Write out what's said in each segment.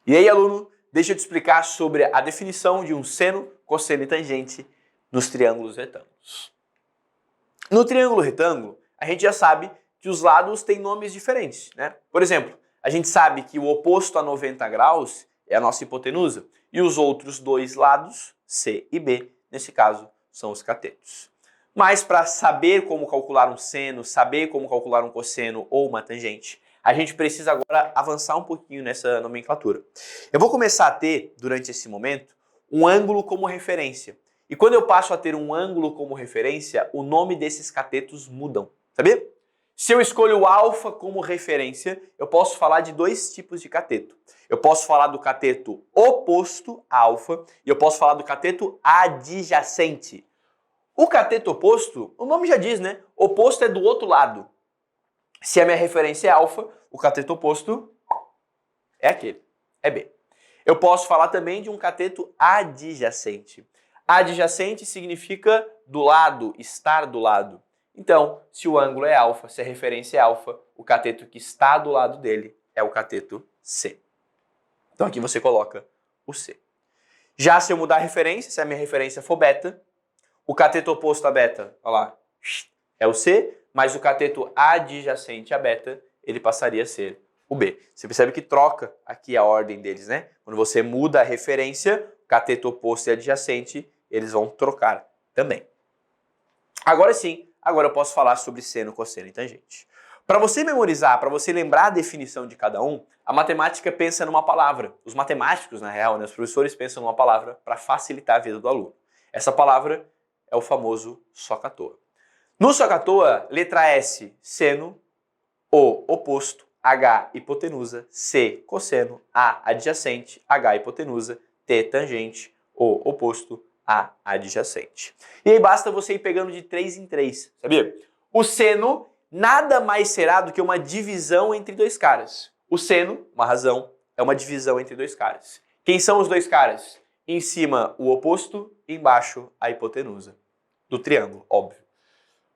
E aí, aluno, deixa eu te explicar sobre a definição de um seno, cosseno e tangente nos triângulos retângulos. No triângulo retângulo, a gente já sabe que os lados têm nomes diferentes, né? Por exemplo, a gente sabe que o oposto a 90 graus é a nossa hipotenusa e os outros dois lados, C e B, nesse caso, são os catetos. Mas para saber como calcular um seno, saber como calcular um cosseno ou uma tangente, a gente precisa agora avançar um pouquinho nessa nomenclatura. Eu vou começar a ter, durante esse momento, um ângulo como referência. E quando eu passo a ter um ângulo como referência, o nome desses catetos mudam, sabia? Se eu escolho o alfa como referência, eu posso falar de dois tipos de cateto. Eu posso falar do cateto oposto a alfa e eu posso falar do cateto adjacente. O cateto oposto, o nome já diz, né? Oposto é do outro lado. Se a minha referência é alfa, o cateto oposto é aquele, é B. Eu posso falar também de um cateto adjacente. Adjacente significa do lado, estar do lado. Então, se o ângulo é alfa, se a referência é alfa, o cateto que está do lado dele é o cateto C. Então aqui você coloca o C. Já se eu mudar a referência, se a minha referência for beta, o cateto oposto a beta, olha lá, é o C, mas o cateto adjacente a beta, ele passaria a ser o B. Você percebe que troca aqui a ordem deles, né? Quando você muda a referência, cateto oposto e adjacente, eles vão trocar também. Agora sim, agora eu posso falar sobre seno, cosseno e tangente. Para você memorizar, para você lembrar a definição de cada um, a matemática pensa numa palavra. Os matemáticos, na real, né, os professores pensam numa palavra para facilitar a vida do aluno. Essa palavra é o famoso soca-à-toa. No soca-à-toa, letra S, seno, O, oposto, H, hipotenusa, C, cosseno, A, adjacente, H, hipotenusa, T, tangente, O, oposto, A, adjacente. E aí basta você ir pegando de 3 em 3, sabia? O seno nada mais será do que uma divisão entre dois caras. O seno, uma razão, é uma divisão entre dois caras. Quem são os dois caras? Em cima, o oposto, embaixo, a hipotenusa. Do triângulo, óbvio.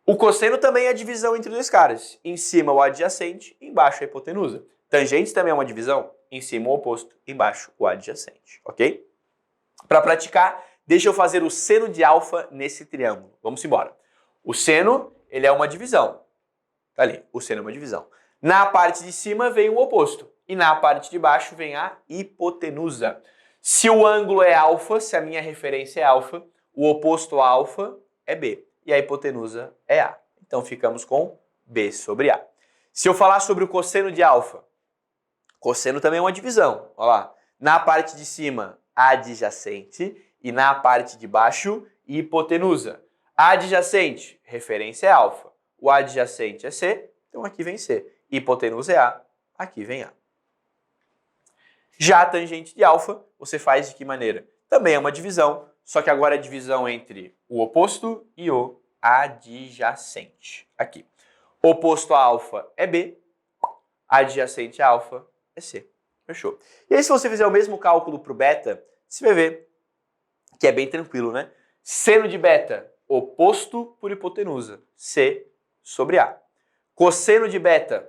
O cosseno também é a divisão entre dois caras. Em cima, o adjacente, embaixo, a hipotenusa. Tangente também é uma divisão. Em cima, o oposto, embaixo, o adjacente. Ok? Para praticar, deixa eu fazer o seno de alfa nesse triângulo. Vamos embora. O seno, ele é uma divisão. Tá ali, o seno é uma divisão. Na parte de cima vem o oposto. E na parte de baixo vem a hipotenusa. Se o ângulo é alfa, se a minha referência é alfa, o oposto a alfa é B. E a hipotenusa é A. Então ficamos com B sobre A. Se eu falar sobre o cosseno de alfa, cosseno também é uma divisão. Olha lá. Na parte de cima, adjacente. E na parte de baixo, hipotenusa. Adjacente, referência é alfa. O adjacente é C, então aqui vem C. Hipotenusa é A, aqui vem A. Já a tangente de alfa, você faz de que maneira? Também é uma divisão, só que agora é a divisão entre o oposto e o adjacente. Aqui. Oposto a alfa é B, adjacente a alfa é C. Fechou? E aí se você fizer o mesmo cálculo para o beta, você vai ver que é bem tranquilo, né? Seno de beta, oposto por hipotenusa, C sobre A. Cosseno de beta,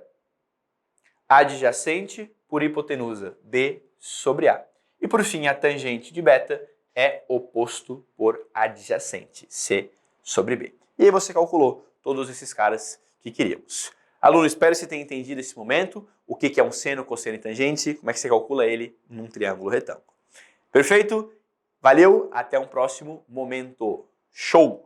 adjacente por hipotenusa, B sobre A. E por fim, a tangente de beta é oposto por adjacente, C sobre B. E aí você calculou todos esses caras que queríamos. Aluno, espero que você tenha entendido esse momento, o que é um seno, cosseno e tangente, como é que você calcula ele num triângulo retângulo. Perfeito? Valeu, até um próximo momento. Show!